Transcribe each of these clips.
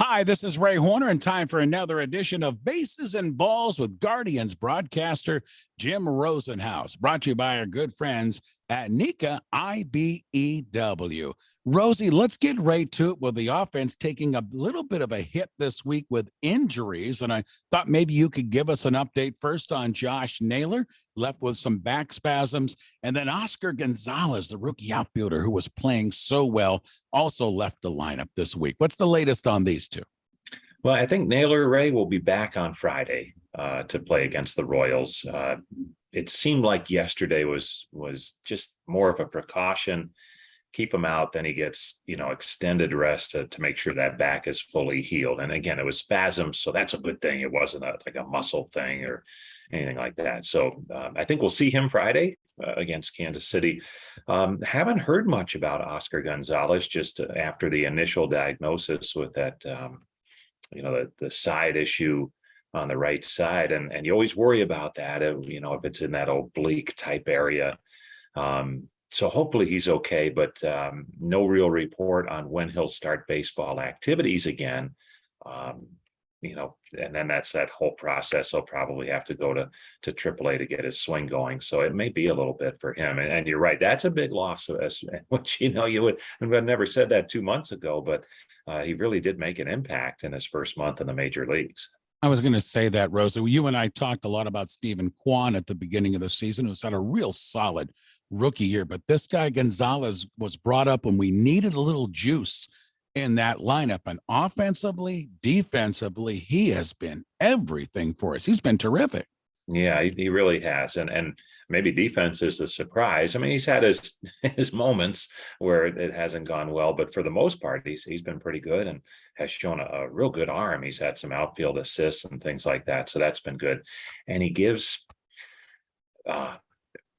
Hi, this is Ray Horner, and time for another edition of Bases and Balls with Guardians broadcaster Jim Rosenhaus, brought to you by our good friends at Nika IBEW. Rosie, let's get right to it with the offense taking a little bit of a hit this week with injuries, and I thought maybe you could give us an update first on Josh Naylor, left with some back spasms, and then Oscar Gonzalez, the rookie outfielder who was playing so well, also left the lineup this week. What's the latest on these two? Well, I think Naylor Ray will be back on Friday to play against the Royals. It seemed like yesterday was just more of a precaution. Keep him out, then he gets extended rest to make sure that back is fully healed. And again, it was spasms, so that's a good thing. It wasn't like a muscle thing or anything like that. So I think we'll see him Friday against Kansas City. Haven't heard much about Oscar Gonzalez just after the initial diagnosis with that. The side issue on the right side. And you always worry about that, if it's in that oblique type area. So hopefully he's okay, but no real report on when he'll start baseball activities again. And then that's that whole process. He'll probably have to go to AAA to get his swing going. So it may be a little bit for him. And you're right, that's a big loss. Which you would have never said that 2 months ago, but he really did make an impact in his first month in the major leagues. I was going to say that, Rosa. You and I talked a lot about Stephen Kwan at the beginning of the season, who's had a real solid rookie year. But this guy, Gonzalez, was brought up when we needed a little juice in that lineup. And offensively, defensively, he has been everything for us. He's been terrific. Yeah, he really has. And maybe defense is the surprise. I mean, he's had his moments where it hasn't gone well, but for the most part, he's been pretty good and has shown a real good arm. He's had some outfield assists and things like that. So that's been good. And he gives,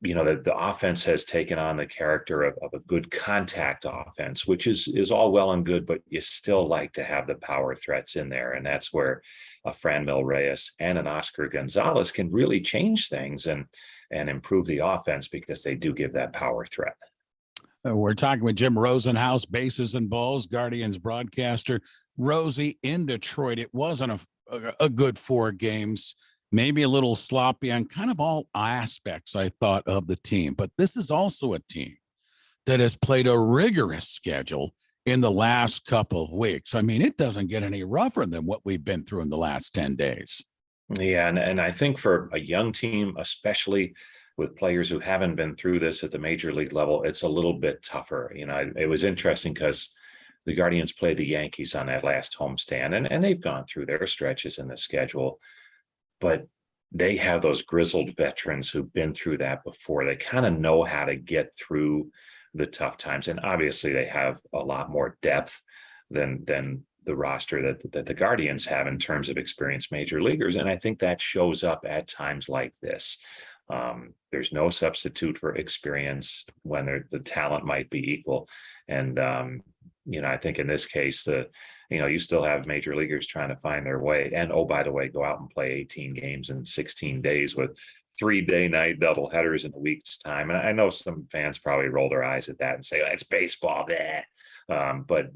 the offense has taken on the character of a good contact offense, which is all well and good, but you still like to have the power threats in there. And that's where a Franmil Reyes and an Oscar Gonzalez can really change things and improve the offense because they do give that power threat. We're talking with Jim Rosenhaus, Bases and Balls, Guardians broadcaster. Rosie, in Detroit, it wasn't a good 4 games, maybe a little sloppy on kind of all aspects, I thought, of the team. But this is also a team that has played a rigorous schedule in the last couple of weeks. I mean, it doesn't get any rougher than what we've been through in the last 10 days. Yeah, and I think for a young team, especially with players who haven't been through this at the major league level, it's a little bit tougher. It was interesting because the Guardians played the Yankees on that last homestand, and they've gone through their stretches in the schedule, but they have those grizzled veterans who've been through that before. They kind of know how to get through the tough times. And obviously they have a lot more depth than the roster that the Guardians have in terms of experienced major leaguers. And I think that shows up at times like this. There's no substitute for experience when the talent might be equal. And, I think in this case, you still have major leaguers trying to find their way. And, oh, by the way, go out and play 18 games in 16 days with 3 day-night double headers in a week's time. And I know some fans probably roll their eyes at that and say, it's baseball. But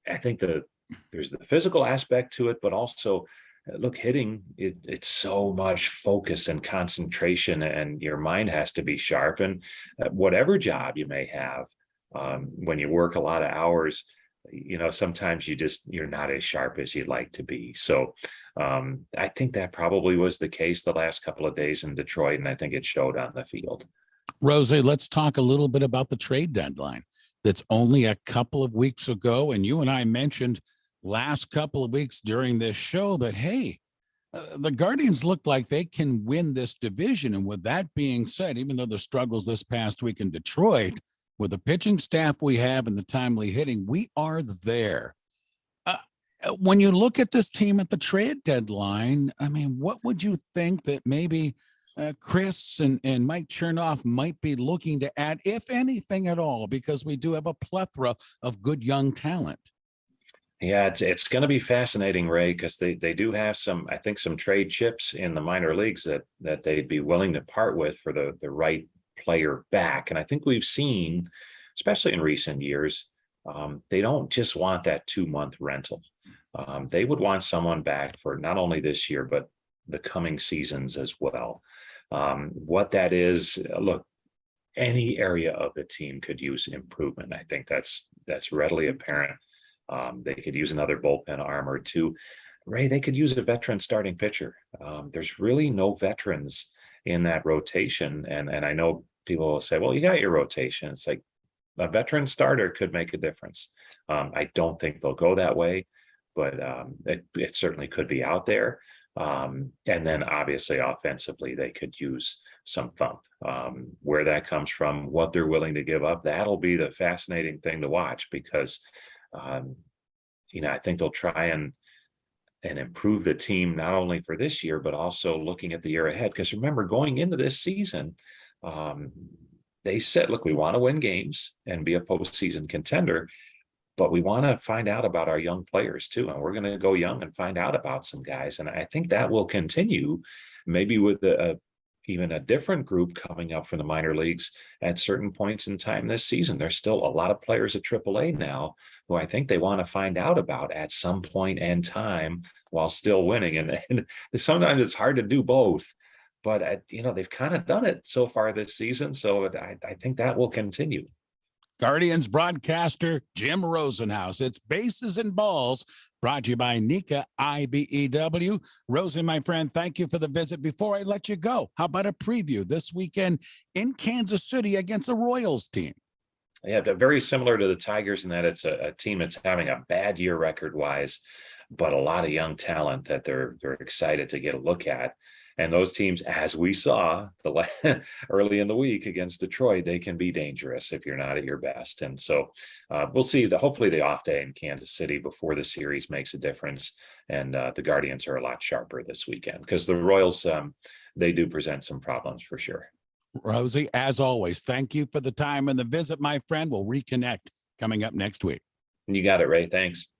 I think there's the physical aspect to it, but also, look, hitting, it's so much focus and concentration, and your mind has to be sharp. And whatever job you may have, when you work a lot of hours, sometimes you're not as sharp as you'd like to be. So I think that probably was the case the last couple of days in Detroit, and I think it showed on the field. Rosie, let's talk a little bit about the trade deadline. That's only a couple of weeks ago, and you and I mentioned last couple of weeks during this show that, hey, the Guardians look like they can win this division. And with that being said, even though the struggles this past week in Detroit, with the pitching staff we have and the timely hitting, we are there. When you look at this team at the trade deadline, I mean, what would you think that maybe Chris and Mike Chernoff might be looking to add, if anything at all, because we do have a plethora of good young talent? Yeah, it's going to be fascinating, Ray, because they do have some trade chips in the minor leagues that they'd be willing to part with for the right player back. And I think we've seen, especially in recent years, they don't just want that 2-month rental. They would want someone back for not only this year, but the coming seasons as well. What that is, look, any area of the team could use improvement. I think that's readily apparent. They could use another bullpen arm or two. Ray, they could use a veteran starting pitcher. There's really no veterans in that rotation. And I know people will say, well, you got your rotation. It's like a veteran starter could make a difference. I don't think they'll go that way, but it certainly could be out there. And then obviously offensively, they could use some thump. Where that comes from, what they're willing to give up, that'll be the fascinating thing to watch, because I think they'll try and improve the team not only for this year, but also looking at the year ahead. Because remember, going into this season, they said, look, we want to win games and be a postseason contender, but we want to find out about our young players too. And we're going to go young and find out about some guys. And I think that will continue, maybe with even a different group coming up from the minor leagues at certain points in time this season. There's still a lot of players at AAA now who I think they want to find out about at some point in time while still winning. And sometimes it's hard to do both, but they've kind of done it so far this season. So I think that will continue. Guardians broadcaster Jim Rosenhaus. It's Bases and Balls, brought to you by Nika IBEW. Rosen, my friend, thank you for the visit. Before I let you go, how about a preview this weekend in Kansas City against the Royals team? Yeah, very similar to the Tigers in that it's a team that's having a bad year record-wise, but a lot of young talent that they're excited to get a look at. And those teams, as we saw early in the week against Detroit, they can be dangerous if you're not at your best. And so we'll see. Hopefully the off day in Kansas City before the series makes a difference. And the Guardians are a lot sharper this weekend, because the Royals, they do present some problems for sure. Rosie, as always, thank you for the time and the visit, my friend. We'll reconnect coming up next week. You got it, Ray. Thanks.